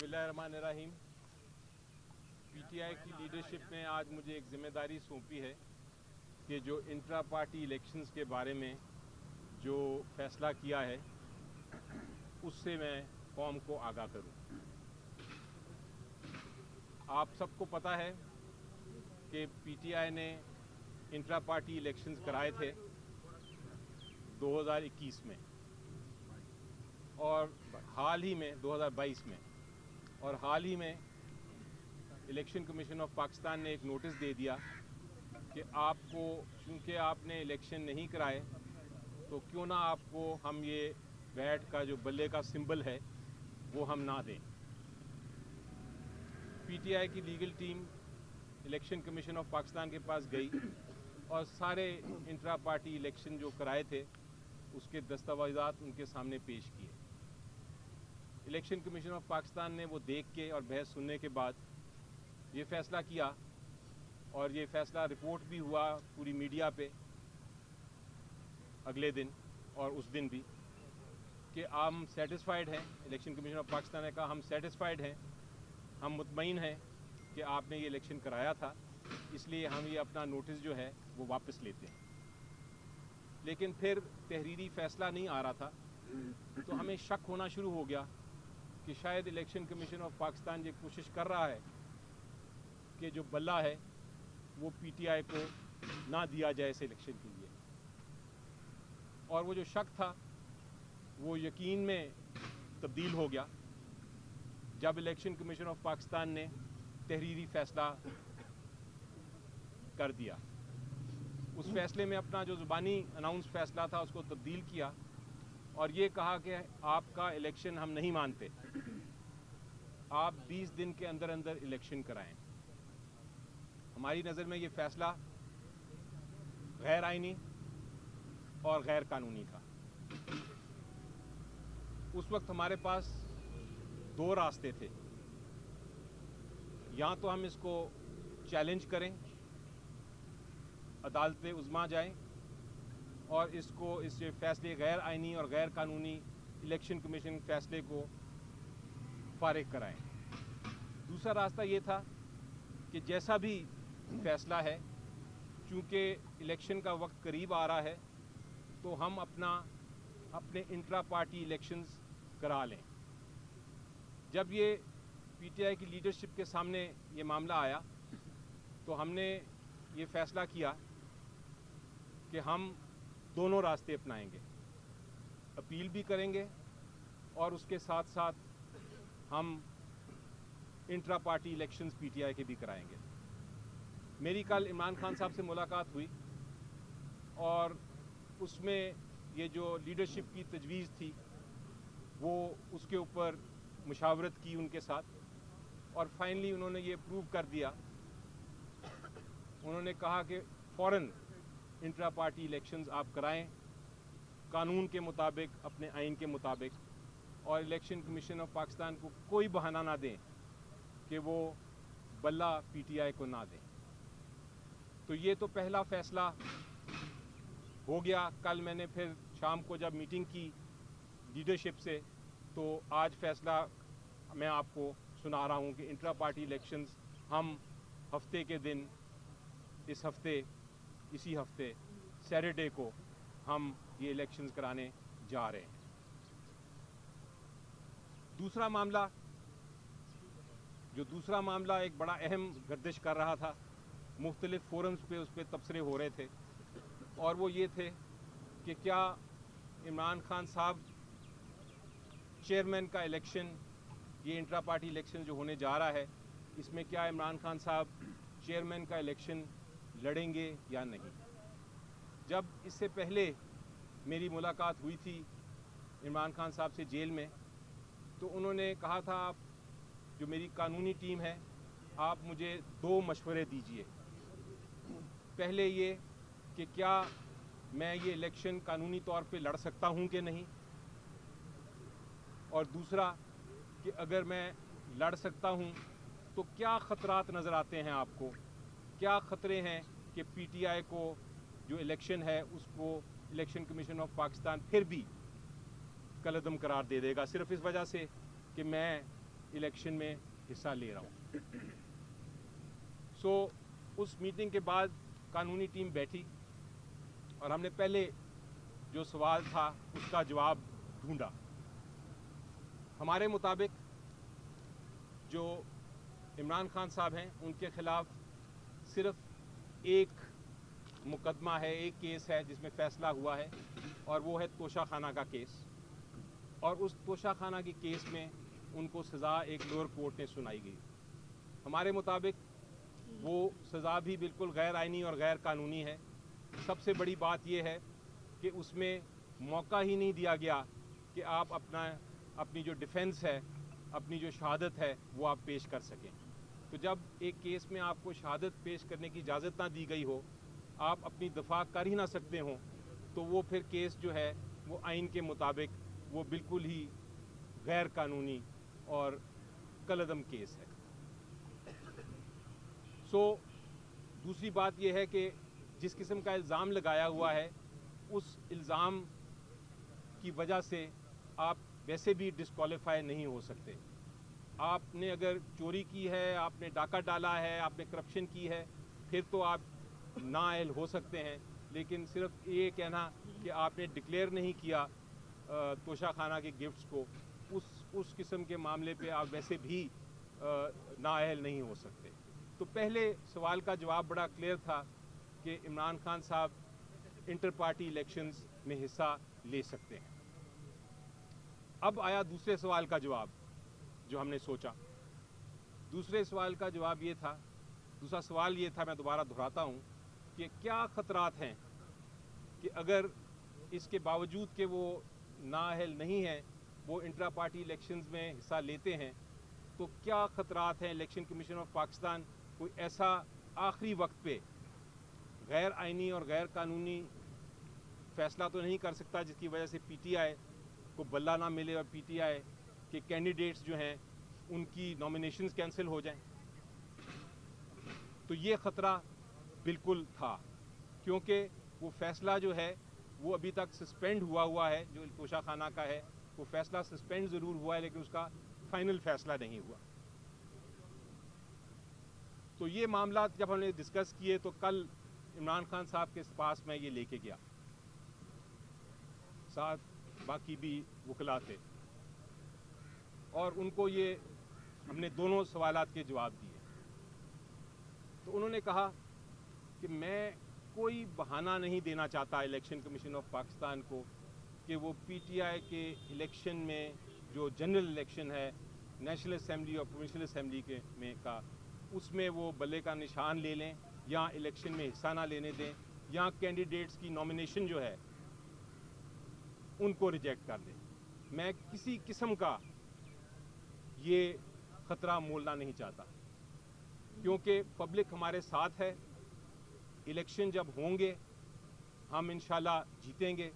बिस्मिल्लाहिर्रहमानिर्रहीम। पीटीआई की लीडरशिप ने आज मुझे एक ज़िम्मेदारी सौंपी है कि जो इंट्रा पार्टी इलेक्शंस के बारे में जो फ़ैसला किया है उससे मैं कौम को आगाह करूं। आप सबको पता है कि पीटीआई ने इंट्रा पार्टी इलेक्शंस कराए थे 2021 में और हाल ही में 2022 में, और हाल ही में इलेक्शन कमीशन ऑफ पाकिस्तान ने एक नोटिस दे दिया कि आपको, चूँकि आपने इलेक्शन नहीं कराए तो क्यों ना आपको हम ये बैट का जो बल्ले का सिंबल है वो हम ना दें। पीटीआई की legal team election commission of Pakistan के पास गई और सारे इंट्रा पार्टी इलेक्शन जो कराए थे उसके दस्तावेज़ात उनके सामने पेश किए। इलेक्शन कमीशन ऑफ पाकिस्तान ने वो देख के और बहस सुनने के बाद ये फ़ैसला किया, और ये फ़ैसला रिपोर्ट भी हुआ पूरी मीडिया पे अगले दिन और उस दिन भी, कि हम सेटिस्फाइड हैं। इलेक्शन कमीशन ऑफ पाकिस्तान ने कहा हम सेटिस्फाइड हैं, हम मुतमईन हैं कि आपने ये इलेक्शन कराया था, इसलिए हम ये अपना नोटिस जो है वो वापस लेते हैं। लेकिन फिर तहरीरी फ़ैसला नहीं आ रहा था, तो हमें शक होना शुरू हो गया कि शायद इलेक्शन कमीशन ऑफ पाकिस्तान ये कोशिश कर रहा है कि जो बल्ला है वो पीटीआई को ना दिया जाए इस इलेक्शन के लिए। और वो जो शक था वो यकीन में तब्दील हो गया जब इलेक्शन कमीशन ऑफ पाकिस्तान ने तहरीरी फ़ैसला कर दिया। उस फैसले में अपना जो ज़ुबानी अनाउंस फ़ैसला था उसको तब्दील किया और ये कहा कि आपका इलेक्शन हम नहीं मानते, आप 20 दिन के अंदर अंदर इलेक्शन कराएं। हमारी नज़र में ये फ़ैसला गैर आइनी और गैर कानूनी था। उस वक्त हमारे पास दो रास्ते थे, या तो हम इसको चैलेंज करें, अदालत उज़्मा जाएं और इसको, इस फैसले गैर आइनी और गैर कानूनी इलेक्शन कमीशन फैसले को फारिग कराएं। दूसरा रास्ता ये था कि जैसा भी फैसला है, चूँकि इलेक्शन का वक्त करीब आ रहा है, तो हम अपने इंट्रा पार्टी इलेक्शंस करा लें। जब ये पीटीआई की लीडरशिप के सामने ये मामला आया तो हमने ये फ़ैसला किया कि हम दोनों रास्ते अपनाएंगे, अपील भी करेंगे और उसके साथ साथ हम इंट्रा पार्टी इलेक्शंस पीटीआई के भी कराएंगे। मेरी कल इमरान खान साहब से मुलाकात हुई और उसमें ये जो लीडरशिप की तजवीज़ थी वो उसके ऊपर मुशावरत की उनके साथ, और फाइनली उन्होंने ये अप्रूव कर दिया। उन्होंने कहा कि फ़ौरन इंट्रा पार्टी इलेक्शंस आप कराएं कानून के मुताबिक, अपने आइन के मुताबिक, और इलेक्शन कमीशन ऑफ पाकिस्तान को कोई बहाना ना दें कि वो बल्ला पीटीआई को ना दें। तो ये तो पहला फ़ैसला हो गया। कल मैंने फिर शाम को जब मीटिंग की लीडरशिप से, तो आज फ़ैसला मैं आपको सुना रहा हूँ कि इंट्रा पार्टी इलेक्शंस हम हफ्ते के दिन, इसी हफ्ते सैटरडे को हम ये इलेक्शंस कराने जा रहे हैं। दूसरा मामला एक बड़ा अहम गर्दिश कर रहा था, मुख्तलिफ फोरम्स पे उस पर तबसरे हो रहे थे, और वो ये थे कि क्या इमरान खान साहब चेयरमैन का इलेक्शन, ये इंट्रा पार्टी इलेक्शन जो होने जा रहा है, इसमें क्या इमरान खान साहब चेयरमैन का इलेक्शन लड़ेंगे या नहीं। जब इससे पहले मेरी मुलाकात हुई थी इमरान खान साहब से जेल में, तो उन्होंने कहा था, आप जो मेरी कानूनी टीम है, आप मुझे 2 मशवरे दीजिए। पहले ये कि क्या मैं ये इलेक्शन कानूनी तौर पे लड़ सकता हूँ कि नहीं, और दूसरा कि अगर मैं लड़ सकता हूँ तो क्या ख़तरात नज़र आते हैं आपको, क्या ख़तरे हैं कि पीटीआई को जो इलेक्शन है उसको इलेक्शन कमीशन ऑफ पाकिस्तान फिर भी कलअदम करार दे देगा, सिर्फ इस वजह से कि मैं इलेक्शन में हिस्सा ले रहा हूँ। सो उस मीटिंग के बाद कानूनी टीम बैठी और हमने पहले जो सवाल था उसका जवाब ढूंढा। हमारे मुताबिक जो इमरान खान साहब हैं उनके खिलाफ सिर्फ एक मुकदमा है, एक केस है जिसमें फैसला हुआ है और वो है तोशाखाना का केस। और उस तोशाखाना की केस में उनको सज़ा एक लोअर कोर्ट ने सुनाई गई। हमारे मुताबिक वो सज़ा भी बिल्कुल गैर आइनी और गैर कानूनी है। सबसे बड़ी बात यह है कि उसमें मौका ही नहीं दिया गया कि आप अपनी जो डिफेंस है, अपनी जो शहादत है वो आप पेश कर सकें। तो जब एक केस में आपको शहादत पेश करने की इजाज़त ना दी गई हो, आप अपनी दफा कर ही ना सकते हो, तो वो फिर केस जो है वो आइन के मुताबिक वो बिल्कुल ही गैर कानूनी और कलअदम केस है। सो दूसरी बात यह है कि जिस किस्म का इल्ज़ाम लगाया हुआ है उस इल्ज़ाम की वजह से आप वैसे भी डिस्क्वालीफाई नहीं हो सकते। आपने अगर चोरी की है, आपने डाका डाला है, आपने करप्शन की है, फिर तो आप नाअहल हो सकते हैं। लेकिन सिर्फ ये कहना कि आपने डिक्लेयर नहीं किया तोशाखाना के गिफ्ट्स को, उस किस्म के मामले पे आप वैसे भी नाअहल नहीं हो सकते। तो पहले सवाल का जवाब बड़ा क्लियर था कि इमरान खान साहब इंटर पार्टी इलेक्शंस में हिस्सा ले सकते हैं। अब आया दूसरे सवाल का जवाब जो हमने सोचा। दूसरे सवाल का जवाब ये था, दूसरा सवाल ये था, मैं दोबारा दोहराता हूँ, कि क्या ख़तरात हैं कि अगर इसके बावजूद कि वो नाअहल नहीं हैं, वो इंट्रा पार्टी इलेक्शंस में हिस्सा लेते हैं, तो क्या ख़तरात हैं इलेक्शन कमीशन ऑफ पाकिस्तान कोई ऐसा आखिरी वक्त पे गैर आइनी और गैर कानूनी फ़ैसला तो नहीं कर सकता जिसकी वजह से पीटीआई को बल्ला ना मिले और पीटीआई के कैंडिडेट्स जो हैं उनकी नॉमिनेशंस कैंसिल हो जाएं। तो ये ख़तरा बिल्कुल था, क्योंकि वो फ़ैसला जो है वो अभी तक सस्पेंड हुआ है। जो तोशाखाना का है वो फ़ैसला सस्पेंड ज़रूर हुआ है, लेकिन उसका फाइनल फ़ैसला नहीं हुआ। तो ये मामला जब हमने डिस्कस किए तो कल इमरान खान साहब के पास मैं ये लेके गया, साथ बाकी भी वकला थे, और उनको ये हमने दोनों सवालात के जवाब दिए। तो उन्होंने कहा कि मैं कोई बहाना नहीं देना चाहता इलेक्शन कमीशन ऑफ पाकिस्तान को कि वो पीटीआई के इलेक्शन में जो जनरल इलेक्शन है नेशनल असेंबली और प्रोविंशियल असेंबली के में का, उसमें वो बल्ले का निशान ले लें या इलेक्शन में हिस्सा ना लेने दें या कैंडिडेट्स की नॉमिनेशन जो है उनको रिजेक्ट कर दें। मैं किसी किस्म का ये ख़तरा मोलना नहीं चाहता, क्योंकि पब्लिक हमारे साथ है। इलेक्शन जब होंगे हम इंशाल्लाह जीतेंगे।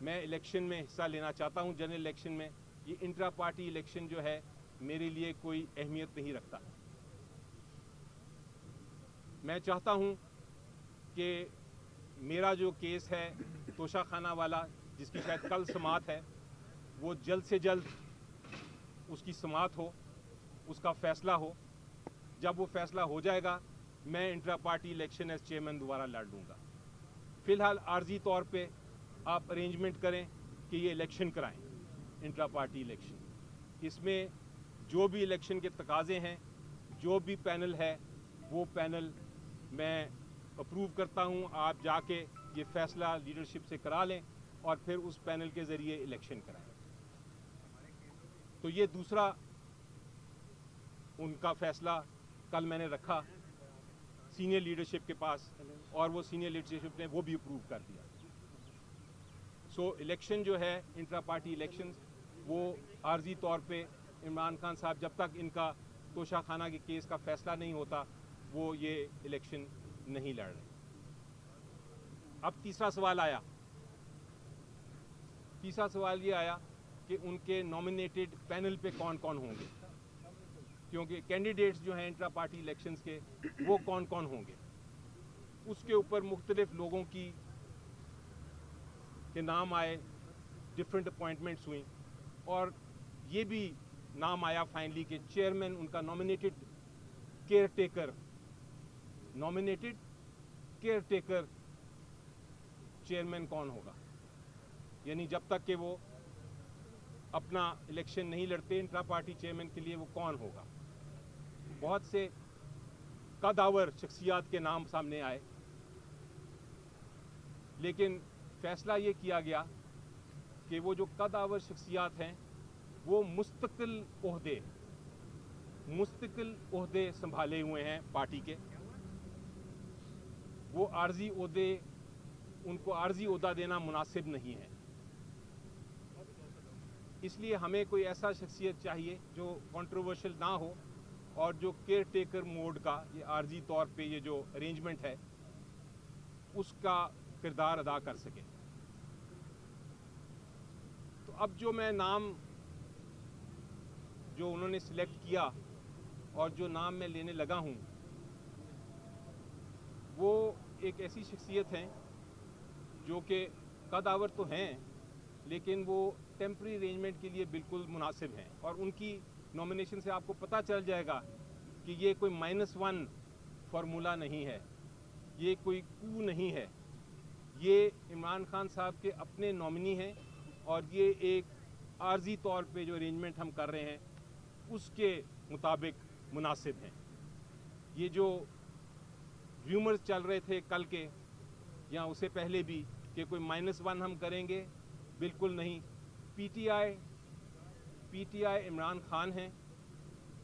मैं इलेक्शन में हिस्सा लेना चाहता हूं, जनरल इलेक्शन में। ये इंट्रा पार्टी इलेक्शन जो है मेरे लिए कोई अहमियत नहीं रखता। मैं चाहता हूं कि मेरा जो केस है तोशाखाना वाला, जिसकी शायद कल समाअत है, वो जल्द से जल्द उसकी समाअत हो, उसका फ़ैसला हो। जब वो फ़ैसला हो जाएगा मैं intra party election as chairman दोबारा लड़ लूँगा। फ़िलहाल आर्जी तौर पे आप अरेंजमेंट करें कि ये इलेक्शन कराएं, इंट्रा पार्टी इलेक्शन। इसमें जो भी इलेक्शन के तकाज़े हैं, जो भी पैनल है, वो पैनल मैं अप्रूव करता हूँ। आप जाके ये फ़ैसला लीडरशिप से करा लें और फिर उस पैनल के ज़रिए इलेक्शन कराएं। तो ये दूसरा उनका फ़ैसला कल मैंने रखा सीनियर लीडरशिप के पास, और वो सीनियर लीडरशिप ने वो भी अप्रूव कर दिया। सो इलेक्शन जो है इंट्रा पार्टी इलेक्शन, वो आर्जी तौर पे इमरान खान साहब जब तक इनका तोशाखाना के केस का फ़ैसला नहीं होता वो ये इलेक्शन नहीं लड़ रहे। अब तीसरा सवाल आया। तीसरा सवाल ये आया कि उनके नॉमिनेटेड पैनल पे कौन कौन होंगे, क्योंकि कैंडिडेट्स जो हैं इंट्रा पार्टी इलेक्शंस के वो कौन कौन होंगे। उसके ऊपर मुख्तलिफ लोगों के नाम आए, डिफरेंट अपॉइंटमेंट्स हुई, और ये भी नाम आया फाइनली कि चेयरमैन उनका नॉमिनेटेड केयर टेकर चेयरमैन कौन होगा, यानी जब तक कि वो अपना इलेक्शन नहीं लड़ते इंट्रा पार्टी चेयरमैन के लिए, वो कौन होगा। बहुत से कदावर शख्सियात के नाम सामने आए, लेकिन फैसला ये किया गया कि वो जो कदावर शख्सियात हैं वो मुस्तकिल ओहदे संभाले हुए हैं पार्टी के, वो उनको आर्जी ओहदा देना मुनासिब नहीं है। इसलिए हमें कोई ऐसा शख्सियत चाहिए जो कंट्रोवर्शियल ना हो और जो केयर टेकर मोड का ये आर्जी तौर पे ये जो अरेंजमेंट है उसका किरदार अदा कर सके। तो अब जो मैं नाम जो उन्होंने सिलेक्ट किया और जो नाम मैं लेने लगा हूँ वो एक ऐसी शख्सियत हैं जो कि कदावर तो हैं लेकिन वो टेम्पररी अरेंजमेंट के लिए बिल्कुल मुनासिब हैं, और उनकी नॉमिनेशन से आपको पता चल जाएगा कि ये कोई -1 फार्मूला नहीं है, ये कोई कू नहीं है, ये इमरान खान साहब के अपने नॉमिनी हैं और ये एक आर्जी तौर पे जो अरेंजमेंट हम कर रहे हैं उसके मुताबिक मुनासिब हैं। ये जो र्यूमर्स चल रहे थे कल के या उससे पहले भी कि कोई -1 हम करेंगे, बिल्कुल नहीं। पीटीआई इमरान खान हैं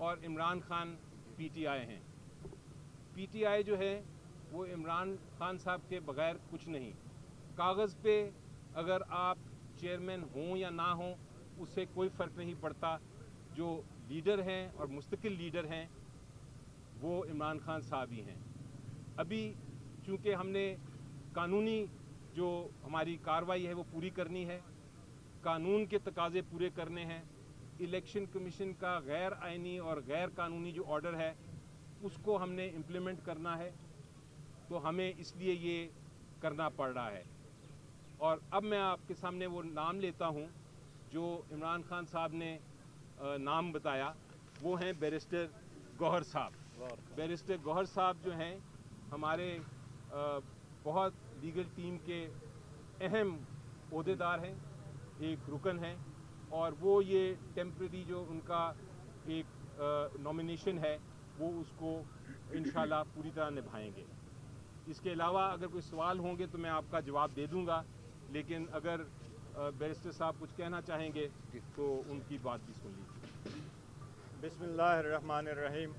और इमरान खान पीटीआई हैं। पीटीआई जो है वो इमरान खान साहब के बगैर कुछ नहीं। कागज़ पे अगर आप चेयरमैन हों या ना हों उससे कोई फ़र्क नहीं पड़ता, जो लीडर हैं और मुस्तकिल लीडर हैं वो इमरान खान साहब ही हैं। अभी चूँकि हमने कानूनी जो हमारी कार्रवाई है वो पूरी करनी है, कानून के तकाजे पूरे करने हैं, इलेक्शन कमीशन का गैर आइनी और गैर कानूनी जो ऑर्डर है उसको हमने इम्प्लीमेंट करना है, तो हमें इसलिए ये करना पड़ रहा है। और अब मैं आपके सामने वो नाम लेता हूँ जो इमरान खान साहब ने नाम बताया, वो हैं बैरिस्टर गौहर साहब। बैरिस्टर गौहर साहब जो हैं हमारे बहुत लीगल टीम के अहम ओहदेदार हैं, एक रुकन हैं, और वो ये टेम्परेरी जो उनका एक नॉमिनेशन है वो उसको इंशाल्लाह पूरी तरह निभाएंगे। इसके अलावा अगर कोई सवाल होंगे तो मैं आपका जवाब दे दूंगा, लेकिन अगर बैरिस्टर साहब कुछ कहना चाहेंगे तो उनकी बात भी सुन लीजिए। बिस्मिल्लाहिर्रहमानिर्रहीम।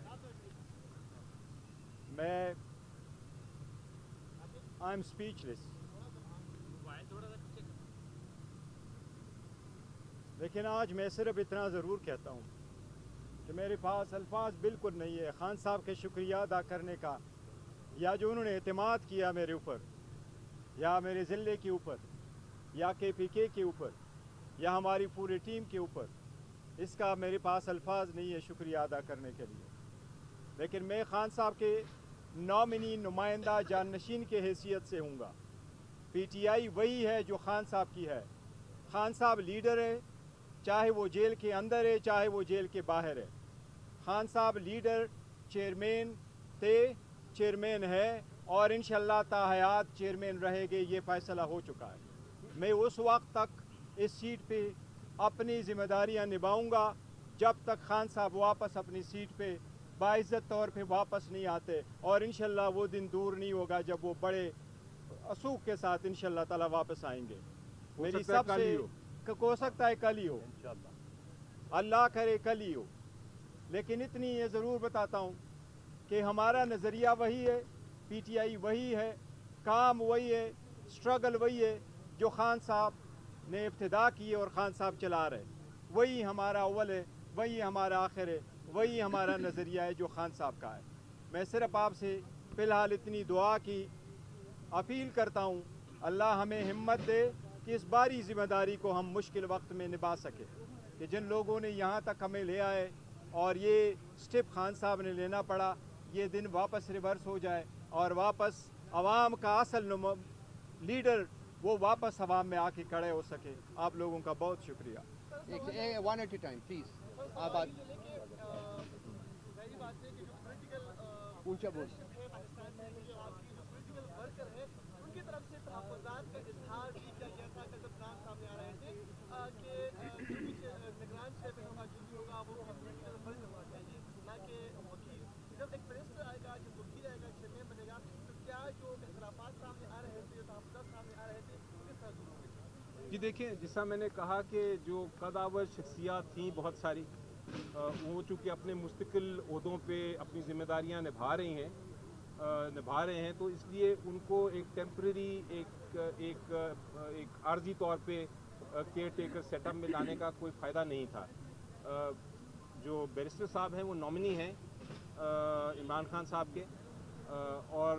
आई एम स्पीचलेस, लेकिन आज मैं सिर्फ इतना ज़रूर कहता हूँ कि मेरे पास अल्फाज बिल्कुल नहीं है खान साहब के शुक्रिया अदा करने का, या जो उन्होंने एतमाद किया मेरे ऊपर या मेरे ज़िले के ऊपर या KPK के ऊपर या हमारी पूरी टीम के ऊपर, इसका मेरे पास अल्फाज नहीं है शुक्रिया अदा करने के लिए। लेकिन मैं खान साहब के नॉमिनी नुमाइंदा जाननशीन के हैसियत से हूँगा। PTI वही है जो खान साहब की है। खान साहब लीडर है, चाहे वो जेल के अंदर है चाहे वो जेल के बाहर है। खान साहब लीडर चेयरमैन है और इंशाअल्लाह ताहयात चेयरमैन रहेंगे, ये फ़ैसला हो चुका है। मैं उस वक्त तक इस सीट पे अपनी ज़िम्मेदारियां निभाऊंगा जब तक खान साहब वापस अपनी सीट पे बाइज़्ज़त तौर पे वापस नहीं आते, और इंशाअल्लाह वो दिन दूर नहीं होगा जब वो बड़े असूख के साथ इंशाअल्लाह ताला वापस आएंगे। मेरी सबसे हो सकता है कल ही हो, अल्लाह करे कल ही हो, लेकिन इतनी ये ज़रूर बताता हूँ कि हमारा नज़रिया वही है, PTI वही है, काम वही है, स्ट्रगल वही है जो खान साहब ने इब्तिदा की और खान साहब चला रहे। वही हमारा अव्वल है, वही हमारा आखिर है, वही हमारा नज़रिया है जो खान साहब का है। मैं सिर्फ आपसे फ़िलहाल इतनी दुआ की अपील करता हूँ, अल्लाह हमें हिम्मत दे कि इस बारी ज़िम्मेदारी को हम मुश्किल वक्त में निभा सके, कि जिन लोगों ने यहाँ तक हमें ले आए और ये स्टेप खान साहब ने लेना पड़ा, ये दिन वापस रिवर्स हो जाए और वापस अवाम का असल लीडर वो वापस अवाम में आके खड़े हो सके। आप लोगों का बहुत शुक्रिया। One at a time, please. اونچا بول جی دیکھیں، جیسا میں نے کہا کہ جو قدآور شخصیات تھیں بہت ساری، وہ چونکہ اپنے مستقل عہدوں پہ اپنی ذمہ داریاں نبھا رہے ہیں تو اس لیے ان کو ایک ٹیمپریری ایک عارضی طور پہ کیئر ٹیکر سیٹ اپ میں لانے کا کوئی فائدہ نہیں تھا۔ جو بیرسٹر صاحب ہیں وہ نامنی ہیں عمران خان صاحب کے، اور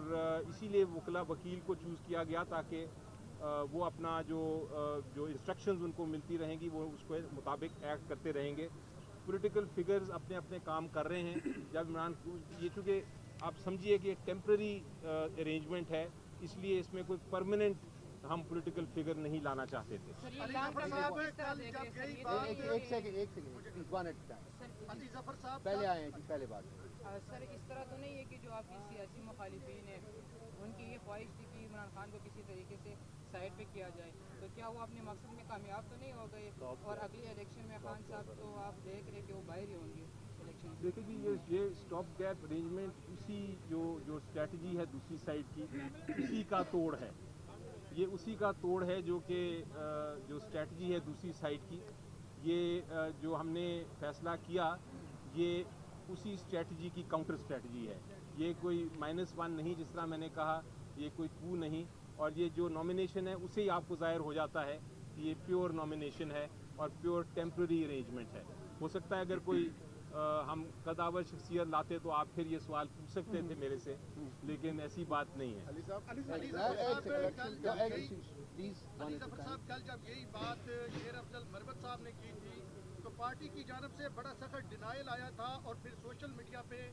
اسی لیے وکیل کو چوز کیا گیا تاکہ وہ اپنا جو انسٹرکشنز ان کو ملتی رہیں گی وہ اس کے مطابق ایکٹ کرتے رہیں گے۔ پولیٹیکل فگرز اپنے اپنے کام کر رہے ہیں۔ جب عمران یہ چونکہ آپ سمجھیے کہ ایک ٹیمپرری ارینجمنٹ ہے، اس لیے اس میں کوئی پرماننٹ ہم پولیٹیکل فگر نہیں لانا چاہتے تھے۔ پہلے آئے ہیں جی، پہلے بات سر اس طرح تو نہیں ہے کہ جو آپ کی سیاسی مخالفین ہیں ان کی یہ خواہش تھی کہ عمران خان کو کسی طریقے سے سائڈ پہ کیا جائے، تو کیا وہ اپنے مقصد میں کامیاب تو نہیں ہو گئے؟ اور اگلی الیکشن میں خان صاحب تو آپ دیکھ رہے کہ وہ باہر ہی ہوں گے الیکشن۔ دیکھیں جی، یہ اسٹاپ گیپ ارینجمنٹ اسی جو اسٹریٹجی ہے دوسری سائڈ کی، اسی کا توڑ ہے۔ یہ اسی کا توڑ ہے جو کہ جو اسٹریٹجی ہے دوسری سائڈ کی، یہ جو ہم نے فیصلہ کیا یہ اسی اسٹریٹجی کی کاؤنٹر اسٹریٹجی ہے۔ یہ کوئی -1 نہیں، جس طرح میں نے کہا، یہ کوئی کو نہیں، اور یہ جو نامینیشن ہے اسے ہی آپ کو ظاہر ہو جاتا ہے کہ یہ پیور نامینیشن ہے اور پیور ٹیمپرری ارینجمنٹ ہے۔ ہو سکتا ہے اگر کوئی ہم قدآور شخصیت لاتے تو آپ پھر یہ سوال پوچھ سکتے تھے میرے سے، لیکن ایسی بات نہیں ہے۔ علی ظفر صاحب، کل جب یہی بات شیر افضل مروت صاحب نے کی تھی تو پارٹی کی جانب سے بڑا سخت ڈینائل آیا تھا، اور پھر سوشل میڈیا پہ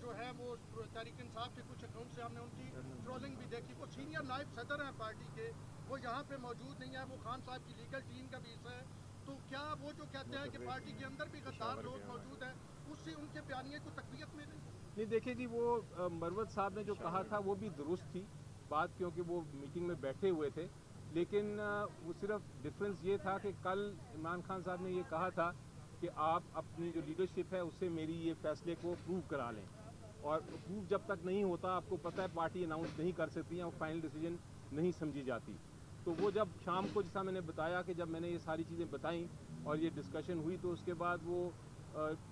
جو ہے وہ تحریک انصاف کے کچھ اکاؤنٹ سے ہم نے ان کی ٹرولنگ بھی دیکھی۔ وہ سینئر نائب صدر ہیں پارٹی کے، وہ یہاں پہ موجود نہیں ہے، وہ خان صاحب کی لیگل ٹیم کا بھی حصہ ہے، تو کیا وہ جو کہتے ہیں کہ پارٹی کے اندر بھی غدار لوگ موجود ہیں، اس سے ان کے بیانیے کو تقویت مل رہی؟ نہیں دیکھیں جی، وہ مروت صاحب نے جو کہا تھا وہ بھی درست تھی بات، کیونکہ وہ میٹنگ میں بیٹھے ہوئے تھے، لیکن وہ صرف ڈفرینس یہ تھا کہ کل عمران خان صاحب نے یہ کہا تھا کہ آپ اپنی جو لیڈرشپ ہے اس سے میری یہ فیصلے کو اپروو کرا لیں، اور اپروو جب تک نہیں ہوتا آپ کو پتہ ہے پارٹی اناؤنس نہیں کر سکتی ہیں اور فائنل ڈیسیجن نہیں سمجھی جاتی۔ تو وہ جب شام کو، جیسا میں نے بتایا کہ جب میں نے یہ ساری چیزیں بتائیں اور یہ ڈسکشن ہوئی تو اس کے بعد وہ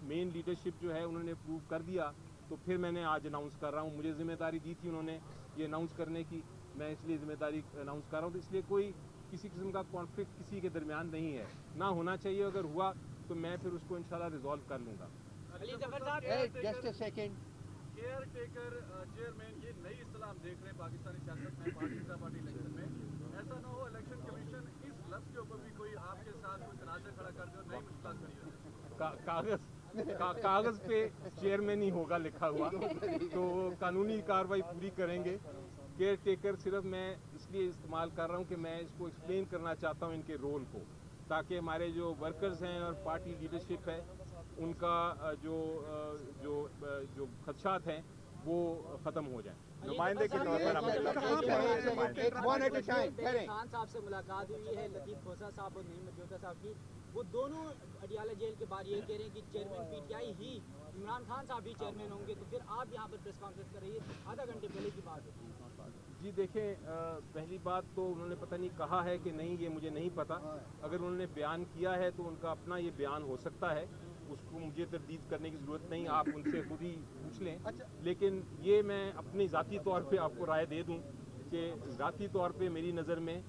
مین لیڈرشپ جو ہے انہوں نے اپروو کر دیا، تو پھر میں نے آج اناؤنس کر رہا ہوں۔ مجھے ذمہ داری دی تھی انہوں نے یہ اناؤنس کرنے کی، میں اس لیے ذمہ داری اناؤنس کر رہا ہوں، تو اس لیے کوئی کسی قسم کا کانفلکٹ کسی کے درمیان نہیں ہے، نہ ہونا چاہیے۔ اگر ہوا تو میں پھر اس کو انشاءاللہ ریزالو کر لوں گا۔ Just a second, caretaker chairman, یہ نئی اصطلاح ہم دیکھ رہے ہیں پاکستانی سیاست میں، پارٹی الیکشن میں۔ ایسا نہ ہو الیکشن کمیشن اس لفظ کے اوپر بھی کوئی آپ کے ساتھ کوئی تنازع کھڑا کر دے اور نئی مشکلات کھڑی ہو۔ کاغذ پہ چیئرمین ہی ہوگا لکھا ہوا، تو کانونی کارروائی پوری کریں گے۔ کیئر ٹیکر صرف میں اس لیے استعمال کر رہا ہوں کہ میں اس کو ایکسپلین کرنا چاہتا ہوں ان کے رول کو، تاکہ ہمارے جو ورکرز ہیں اور پارٹی لیڈرشپ ہے ان کا جو خدشات ہیں وہ ختم ہو جائیں۔ نمائندے کے طور پر خان صاحب سے ملاقات ہوئی ہے، لطیف کھوسہ صاحب اور نعیم مجوہدہ صاحب کی، وہ دونوں اڈیالہ جیل کے باہر یہ کہہ رہے ہیں کہ چیئرمین پی ٹی آئی ہی عمران خان صاحب ہی چیئرمین ہوں گے، تو پھر آپ یہاں پر پریس کانفرنس کر رہی ہے، آدھا گھنٹے پہلے کی بات ہے۔ جی دیکھیں، پہلی بات تو انہوں نے پتہ نہیں کہا ہے کہ نہیں، یہ مجھے نہیں پتا۔ اگر انہوں نے بیان کیا ہے تو ان کا اپنا یہ بیان ہو سکتا ہے، اس کو مجھے تردید کرنے کی ضرورت نہیں، آپ ان سے خود ہی پوچھ لیں۔ لیکن یہ میں اپنی ذاتی طور پہ آپ کو رائے دے دوں کہ ذاتی طور پہ میری نظر میں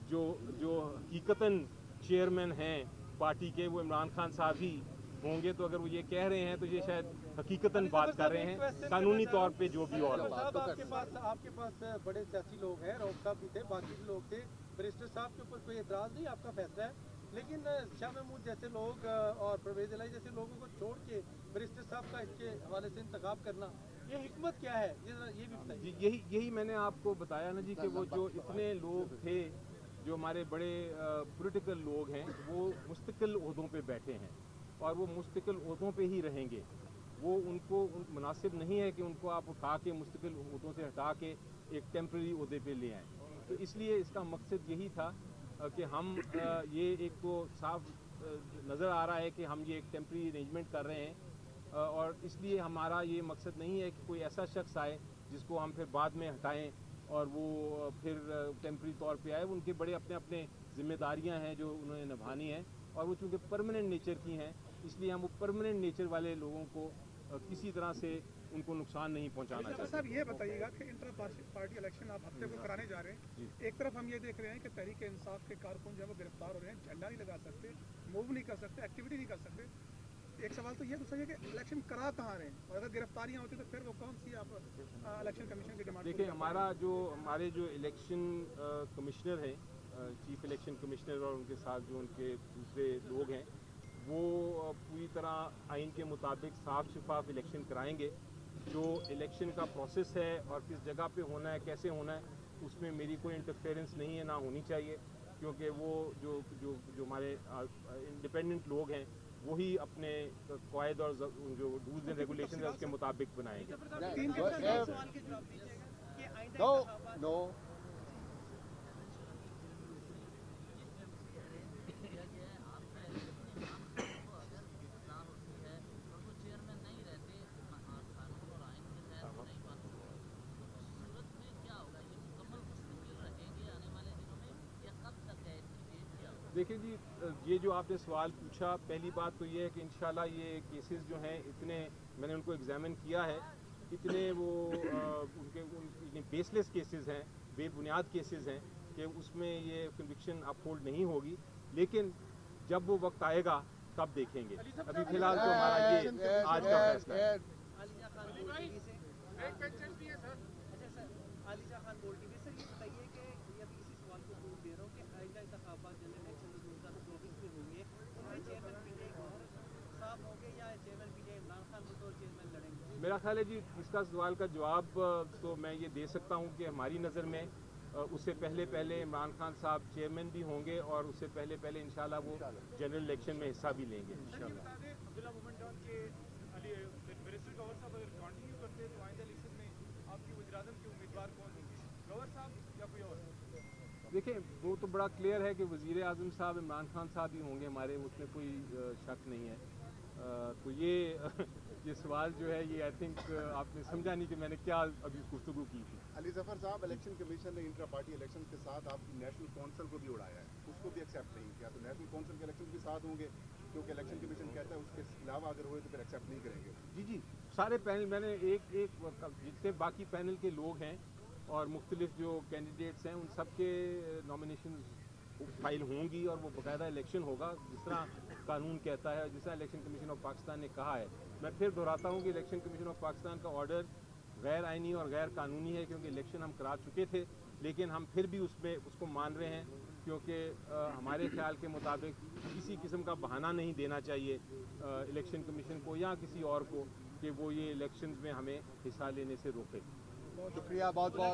جو حقیقتاً چیئرمین ہیں پارٹی کے وہ عمران خان صاحب ہی ہوں گے۔ تو اگر وہ یہ کہہ رہے ہیں تو یہ شاید حقیقتاً بات کر رہے ہیں، قانونی طور پہ جو بھی اور آپ کے پاس بڑے سیاسی لوگ ہیں، روک صاحب بھی تھے، باقی بھی لوگ تھے، بیرسٹر صاحب کے اوپر کوئی اعتراض نہیں، آپ کا فیصلہ ہے، لیکن شاہ محمود جیسے لوگ اور پرویز الہی جیسے لوگوں کو چھوڑ کے بیرسٹر صاحب کا اس کے حوالے سے انتخاب کرنا، یہ حکمت کیا ہے، یہ بھی بتائیے۔ جی یہی میں نے آپ کو بتایا نا جی، کہ وہ جو اتنے لوگ تھے جو ہمارے بڑے پولیٹیکل لوگ ہیں وہ مستقل عہدوں پہ بیٹھے ہیں، और वो मुस्तकिल ओहदों पे ही रहेंगे। वो उनको मुनासिब नहीं है कि उनको आप उठा के मुस्तकिल ओहदों से हटा के एक टेम्प्रेरी ओहदे पे ले आएँ। तो इसलिए इसका मकसद यही था कि हम ये एक तो साफ नज़र आ रहा है कि हम ये एक टेम्प्रेरी अरेंजमेंट कर रहे हैं और इसलिए हमारा ये मकसद नहीं है कि कोई ऐसा शख्स आए जिसको हम फिर बाद में हटाएं और वो फिर टेम्प्रेरी तौर पे आए। उनके बड़े अपने अपने ज़िम्मेदारियां हैं जो उन्होंने निभानी हैं और वो चूँकि परमानेंट नेचर की हैं, इसलिए हम वो परमानेंट नेचर वाले लोगों को किसी तरह से उनको नुकसान नहीं पहुंचाना चाहते। साहब ये बताइएगा कि इंटर पार्टी इलेक्शन आप हफ्ते को कराने जा रहे हैं, एक तरफ हम ये देख रहे हैं कि तहरीक इंसाफ के कारकुन जो है वो गिरफ्तार हो रहे हैं, झंडा नहीं लगा सकते, मूव नहीं कर सकते, एक्टिविटी नहीं कर सकते। एक सवाल तो ये दूसरा ये कि इलेक्शन करा कहाँ रहे हैं और अगर गिरफ्तारियाँ होती तो फिर वो कौन सी आप इलेक्शन कमीशन की डिमांड? देखिए हमारे जो इलेक्शन कमिश्नर हैं, चीफ इलेक्शन कमिश्नर और उनके साथ जो उनके दूसरे लोग हैं, वो पूरी तरह आइन के मुताबिक साफ शफाफ इलेक्शन कराएंगे। जो इलेक्शन का प्रोसेस है और किस जगह पे होना है, कैसे होना है, उसमें मेरी कोई इंटरफेरेंस नहीं है, ना होनी चाहिए, क्योंकि वो जो जो जो हमारे इंडिपेंडेंट लोग हैं वही अपने कायद और जो रूल्स एंड रेगुलेशन है उसके मुताबिक बनाएंगे। देखिए जी, ये जो आपने सवाल पूछा, पहली बात तो ये है कि इंशाल्लाह ये केसेस जो हैं इतने, मैंने उनको एग्जामिन किया है, इतने वो उनके बेसलेस केसेस हैं, बेबुनियाद केसेस हैं कि उसमें ये कन्विक्शन अपहोल्ड नहीं होगी। लेकिन जब वो वक्त आएगा तब देखेंगे। अभी फिलहाल तो हमारा ये आज का फैसला है। आलिजा खान गोल्ड टीवी सर, ये बताइए कि ये अभी इसी सवाल को पूछ दे रहा हूँ कि आइंदा इंतखाबात जनरल इलेक्शन 2024 में होंगे, उनमें चेयरमैन पीटीआई गौहर साहब होंगे या चेयरमैन पीटीआई इमरान खान बतौर चेयरमैन लड़ेंगे? मेरा ख्याल है जी, इसका सवाल का जवाब तो मैं ये दे सकता हूँ कि हमारी नज़र में उससे पहले इमरान खान साहब चेयरमैन भी होंगे और उससे पहले इंशाल्लाह वो जनरल इलेक्शन में हिस्सा भी लेंगे इंशाल्लाह। देखिए, वो तो बड़ा क्लियर है कि वज़ीर आज़म साहब इमरान खान साहब ही होंगे हमारे, उसमें कोई शक नहीं है। तो ये सवाल जो है ये आई थिंक आपने समझा नहीं कि मैंने क्या अभी गुफ्तगू की थी। अली ज़फ़र साहब, इलेक्शन कमीशन ने इंट्रा पार्टी इलेक्शन के साथ आपकी नेशनल कौंसिल को भी उड़ाया है, उसको भी एक्सेप्ट नहीं किया। तो नेशनल कौंसिल के इलेक्शन भी साथ होंगे, क्योंकि इलेक्शन कमीशन कहता है उसके अलावा अगर हुए तो फिर एक्सेप्ट नहीं करेंगे। जी, सारे पैनल, मैंने एक जितने बाकी पैनल के लोग हैं और मुख्तलिफ जो कैंडिडेट्स हैं उन सब के नॉमिनेशन फाइल होंगी और वो बाकायदा इलेक्शन होगा जिस तरह कानून कहता है, जिस तरह इलेक्शन कमीशन ऑफ पाकिस्तान ने कहा है। मैं फिर दोहराता हूँ कि इलेक्शन कमीशन ऑफ पाकिस्तान का ऑर्डर गैर आइनी और गैर कानूनी है, क्योंकि इलेक्शन हम करा चुके थे, लेकिन हम फिर भी उसको मान रहे हैं, क्योंकि हमारे ख्याल के मुताबिक किसी किस्म का बहाना नहीं देना चाहिए इलेक्शन कमीशन को या किसी और को कि वो ये इलेक्शंस में हमें हिस्सा लेने से रोके। शुक्रिया बहुत बहुत।